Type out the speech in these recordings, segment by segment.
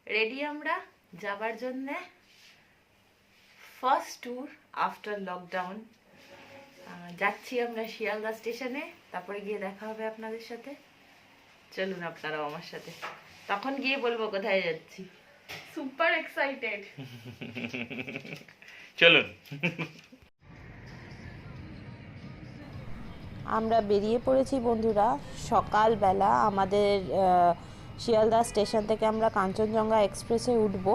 Ready আমরা যাবার জন্য ফার্স্ট ট্যুর আফটার লকডাউন। যাচ্ছি আমরা শিয়ালদা স্টেশনে, তারপরে গিয়ে দেখা হবে আপনাদের সাথে। চলুন আপনারাও আমার সাথে, তখন গিয়ে বলবো কোথায় যাচ্ছি। Super excited. চলুন। আমরা বেরিয়ে পড়েছি বন্ধুরা সকালবেলা। আমাদের শিয়ালদা স্টেশন থেকে আমরা কাঞ্চনজঙ্ঘা এক্সপ্রেসে উঠবো,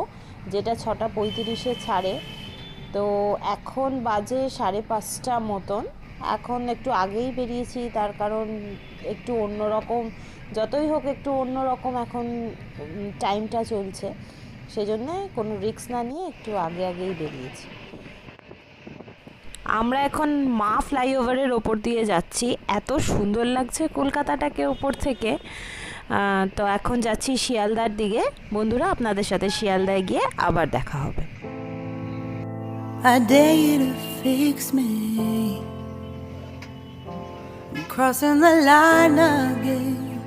যেটা 6:35-এ ছাড়ে। তো এখন বাজে 5:30 মতন। এখন একটু আগেই বেরিয়েছি, তার কারণ একটু অন্যরকম, যতই হোক একটু অন্যরকম এখন টাইমটা চলছে, সেজন্যে কোনো রিস্ক না নিয়ে একটু আগেই বেরিয়েছি। আমরা এখন মা ফ্লাইওভারের ওপর দিয়ে যাচ্ছি। এত সুন্দর লাগছে কলকাতাটাকে ওপর থেকে। তো এখন যাচ্ছি শিয়ালদার দিকে। বন্ধুরা, আপনাদের সাথে শিয়ালদায় গিয়ে আবার দেখা হবে। I dare you to fix me. I'm crossing the line again,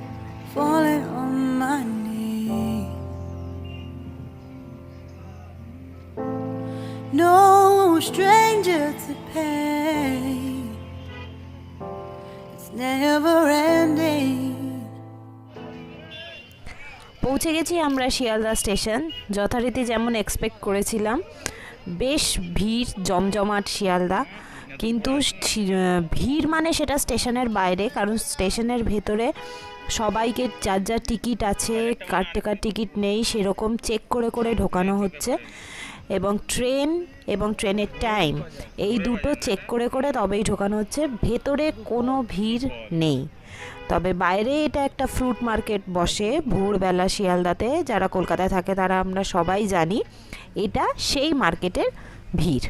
falling on my knee. No stranger to pain, it's never ending. পৌঁছে গেছি আমরা শিয়ালদা স্টেশন। যথারীতি যেমন এক্সপেক্ট করেছিলাম, বেশ ভিড় জমজমাট শিয়ালদা। কিন্তু ভিড় মানে সেটা স্টেশনের বাইরে, কারণ স্টেশনের ভেতরে সবাইকে যার যার টিকিট আছে, কার টিকিট নেই সেরকম চেক করে করে ঢোকানো হচ্ছে। এবং ট্রেন এবং ট্রেনের টাইম এই দুটো চেক করে করে তবেই ঢোকানো হচ্ছে। ভেতরে কোনো ভিড় নেই, তবে বাইরে এটা একটা ফ্রুট মার্কেট বসে ভোরবেলা শিয়ালদাতে। যারা কলকাতায় থাকে তারা আমরা সবাই জানি, এটা সেই মার্কেটের ভিড়।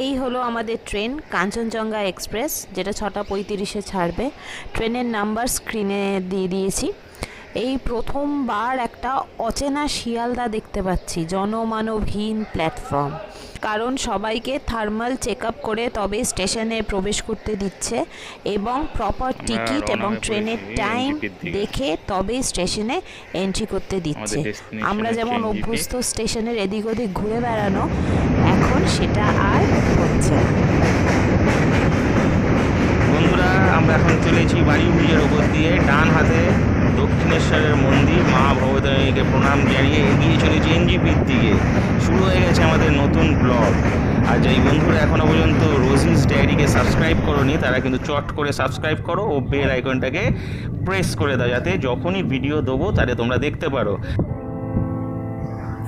এই হলো আমাদের ট্রেন কাঞ্চনজঙ্ঘা এক্সপ্রেস, যেটা 6:35-এ ছাড়বে। ট্রেনের নাম্বার স্ক্রিনে দিয়ে দিয়েছি। এই প্রথমবার একটা অচেনা শিয়ালদা দেখতে পাচ্ছি, জনমানবহীন প্ল্যাটফর্ম। কারণ সবাইকে থার্মাল চেক আপ করে তবে স্টেশনে প্রবেশ করতে দিচ্ছে, এবং প্রপার টিকিট এবং ট্রেনের টাইম দেখে তবে স্টেশনে এন্ট্রি করতে দিচ্ছে। আমরা যেমন অভ্যস্ত স্টেশনের এদিক ওদিক ঘুরে বেড়ানো, এখন সেটা আর হচ্ছে না। বন্ধুরা, আমরা এখন চলেছি বাড়ি ব্রিজের ওপর দিয়ে। ডান হাতে দক্ষিণেশ্বরের মন্দির, মা ভবতারিণীকে প্রণাম জানিয়ে এগিয়ে চলেছি এনজিপির দিকে। শুরু হয়ে গেছে আমাদের নতুন ব্লগ। আর যেই বন্ধুরা এখনও পর্যন্ত রোজিস ডায়েরিকে সাবস্ক্রাইব করোনি, তারা কিন্তু চট করে সাবস্ক্রাইব করো ও বেল আইকনটাকে প্রেস করে দাও, যাতে যখনই ভিডিও দেবো তাহলে তোমরা দেখতে পারো।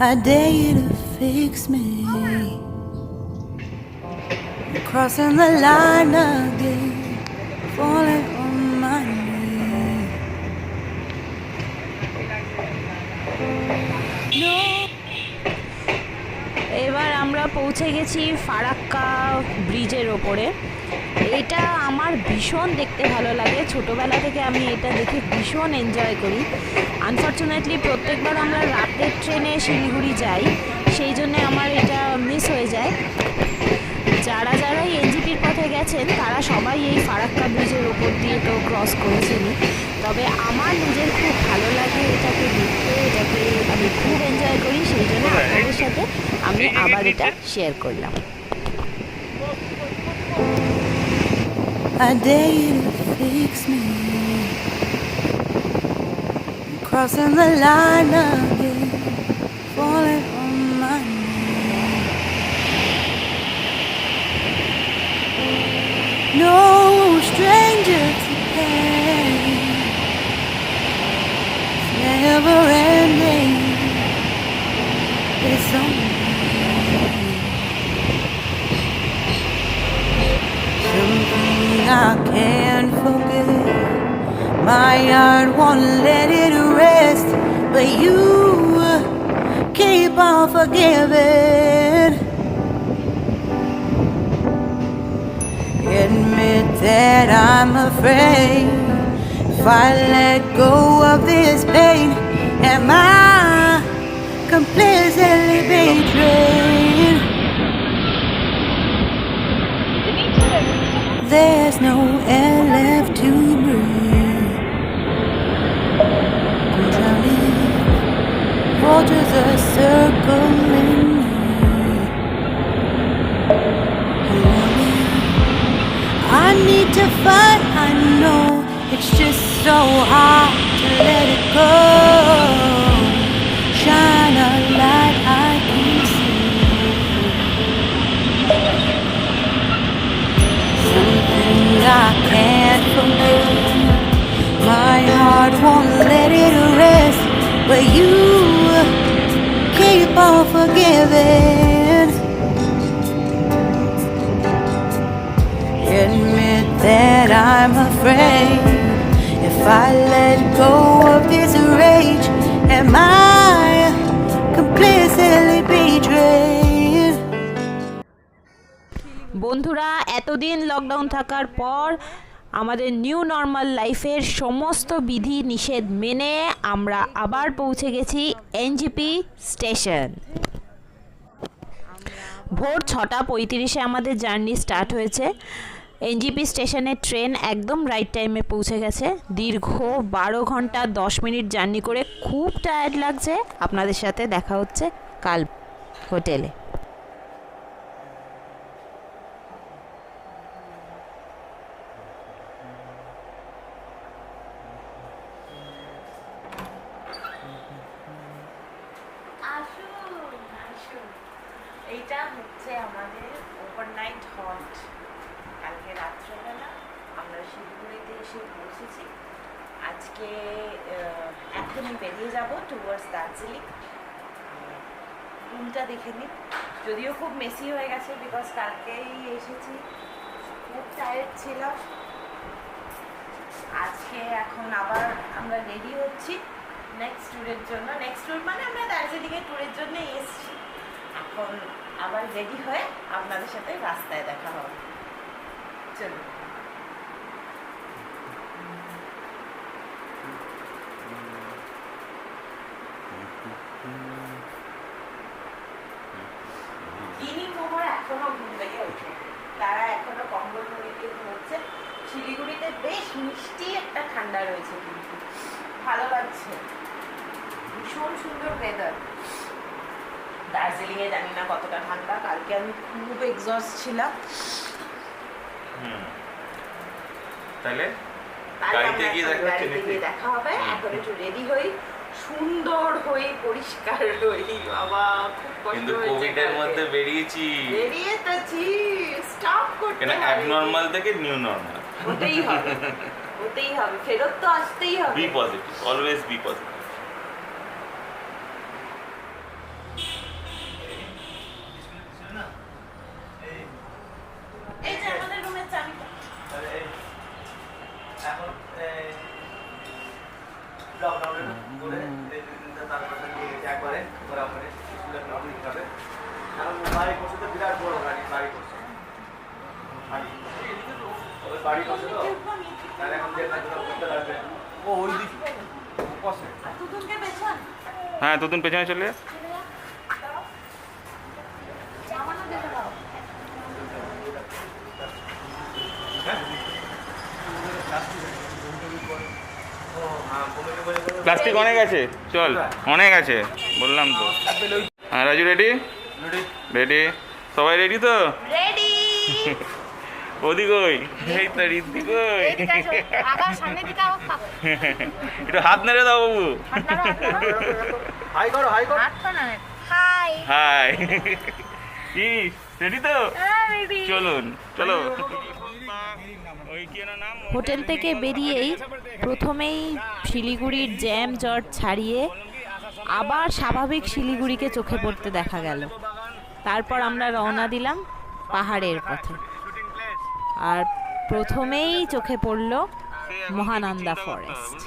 I dare you to fix me. I'm crossing the line again, falling on my knee. No. এবার আমরা পৌঁছে গেছি ফারাক্কা ব্রিজের ওপরে। এটা আমার ভীষণ দেখতে ভালো লাগে, ছোটোবেলা থেকে আমি এটা দেখে ভীষণ এনজয় করি। আনফর্চুনেটলি প্রত্যেকবার আমরা রাতের ট্রেনে শিলিগুড়ি যাই, সেই জন্যে আমার এটা মিস হয়ে যায়। যারা যারা এনজিপির পথে গেছেন তারা সবাই এই ফারাক্কা ব্রিজের ওপর দিয়ে তো ক্রস করেছেনই। তবে আমার নিজের খুব ভালো লাগে এটাকে দেখতে, এটাকে আমি খুব এনজয় করি, সেই জন্য আপনাদের সাথে আমি আবার এটা শেয়ার করলাম। I dare you to fix me. I'm crossing the line again, falling on my knee. No stranger to pain, it's never ending. It's only something I can't forget. My heart won't let it rest, but you keep on forgiving. Admit that I'm afraid, if I let go of this pain, am I completely betrayed? There's no air left to breathe. soldiers are circling me. I need to fight, I know it's just so hard to let it go. Shine a light I can see. Something I can't forget. My heart won't let it rest, but you keep on forgiving. Admit that I'm afraid if I let go of this rage, am I completely betrayed? বন্ধুরা, এতদিন lockdown থাকার পর আমাদের new normal লাইফের সমস্ত বিধি নিষেধ মেনে আমরা আবার পৌঁছে গেছি এনজিপি স্টেশন। ভোর 6:35 আমাদের জার্নি স্টার্ট হয়েছে। এনজিপি স্টেশনের ট্রেন একদম রাইট টাইমে পৌঁছে গেছে। দীর্ঘ 12 ঘন্টা 10 মিনিট জার্নি করে খুব টায়ার্ড লাগছে। আপনাদের সাথে দেখা হচ্ছে কাল হোটেলে। এইটা হচ্ছে আমাদের ওভারনাইট হল্ট। কালকে রাত্রেবেলা আমরা শিলিগুড়িতে এসে পৌঁছেছি। আজকে এখনই বেরিয়ে যাব টুয়ার্ডস দার্জিলিং। রুমটা দেখে নিন, যদিও খুব মেসি হয়ে গেছে বিকজ কালকেই এসেছি, খুব টায়ার্ড ছিলাম। আজকে এখন আবার আমরা রেডি হচ্ছি নেক্সট ট্যুরের জন্য। নেক্সট ট্যুর মানে আমরা দার্জিলিংয়ের ট্যুরের জন্য এসেছি। এখন আবার রেডি হয়ে আপনাদের সাথে রাস্তায় দেখা হবে। চলুন। ইনি মোহর এখনো ঘুম থেকে ওঠে, তারা এখনো কম্বল মুড়িতে ঘুমোচ্ছে। শিলিগুড়িতে বেশ মিষ্টি একটা ঠান্ডা রয়েছে, কিন্তু ভালো লাগছে, ভীষণ সুন্দর ওয়েদার। দার্জিলিংয়ে জানি না কতটা ঠান্ডা, কালকে আমি খুব এক্সস্ট ছিলাম। তাহলে গাড়িতে গিয়ে দেখা হবে। এখন একটু রেডি হই, সুন্দর হই, পরিষ্কার হই। বাবা খুব কষ্ট কিন্তু হয়েছে। কোভিডের মধ্যে বেরিয়েছি, বেরিয়েছি, স্টপ করতে কেন হবে। অ্যাবনর্মাল থেকে নিউ নর্মাল হতেই হবে, হতেই হবে, ফেরত তো আসতেই হবে। Be positive, always be positive. এই যে আমাদের রুমের চাবিটা। এখন লকডাউনের করে তারপরে নিয়ে গেছে একবারে ওরা করে স্কুলের নাম লিখতে হবে। এখন বাড়ি করছে তো বিরাট বড় বাড়ি করছে, ওই বাড়ি করছে তো তাহলে এখন যে কাজটা করতে লাগবে ও ওই দিক কষে। আর তুতুনকে পেছন হ্যাঁ, তুতুন পেছনে চলে যা। জামানো দিতে দাও। প্লাস্টিক অনেক আছে, চল অনেক আছে বললাম তো। হ্যাঁ রাজু, রেডি? রেডি, সবাই রেডি তো? রেডি। ওদিক ওই, এই তো রিদ্ধি কই, একটু হাত নেড়ে দাও বাবু। হাই করো হাই করো। হাই। হাই, কি রেডি তো? চলুন চলো। ওই কি নাম? হোটেল থেকে বেরিয়েই প্রথমেই শিলিগুড়ির জ্যাম জট ছাড়িয়ে আবার স্বাভাবিক শিলিগুড়িকে চোখে পড়তে দেখা গেল। তারপর আমরা রওনা দিলাম পাহাড়ের পথে। আর প্রথমেই চোখে পড়ল মহানন্দা ফরেস্ট।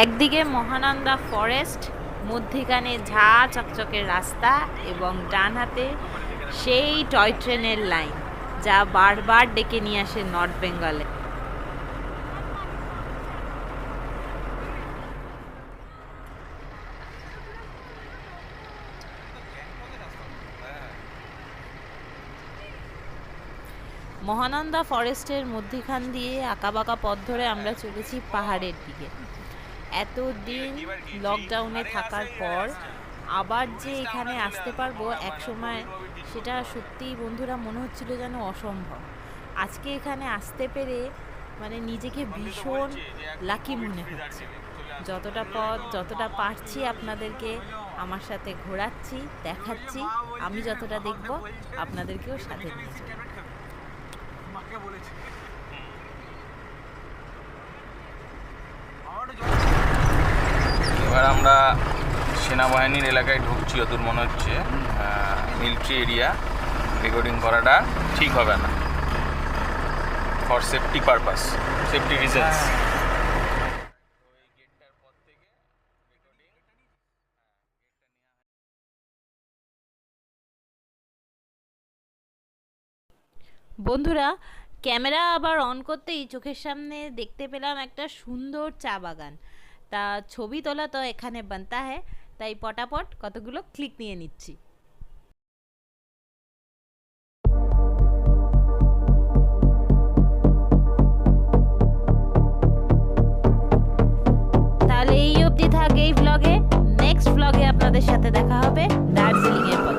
একদিকে মহানন্দা ফরেস্ট, মধ্যিখানে ঝা চকচকের রাস্তা এবং ডান হাতে সেই টয় ট্রেনের লাইন যা বারবার ডেকে নিয়ে আসে নর্থ বেঙ্গলে। মহানন্দা ফরেস্টের মধ্যিখান দিয়ে আঁকাবাঁকা পথ ধরে আমরা চলেছি পাহাড়ের দিকে। এতদিন লকডাউনে থাকার পর আবার যে এখানে আসতে পারবো এক সময়, সেটা সত্যিই বন্ধুরা মনে হচ্ছিল যেন অসম্ভব। আজকে এখানে আসতে পেরে মানে নিজেকে ভীষণ লাকি মনে হচ্ছে। যতটা পথ যতটা পারছি আপনাদেরকে আমার সাথে ঘোরাচ্ছি, দেখাচ্ছি। আমি যতটা দেখব আপনাদেরকেও সাথে নিয়ে যাবো। এবার আমরা সেনাবাহিনীর এলাকায় ঢুকছি, যতদূর মনে হচ্ছে মিলিটারি এরিয়া। রেকর্ডিং করাটা ঠিক হবে না, for safety purpose, safety reasons. বন্ধুরা, ক্যামেরা আবার অন করতেই চোখের সামনে দেখতে পেলাম একটা সুন্দর চা বাগান। তা ছবি তোলা তো এখানে বানতা হ্যায়, তাই পটাপট কতগুলো ক্লিক নিয়ে নিচ্ছি। তাহলে এই অবধি থাক এই ব্লগে। নেক্সট ব্লগে আপনাদের সাথে দেখা হবে দার্জিলিংয়ের পথে।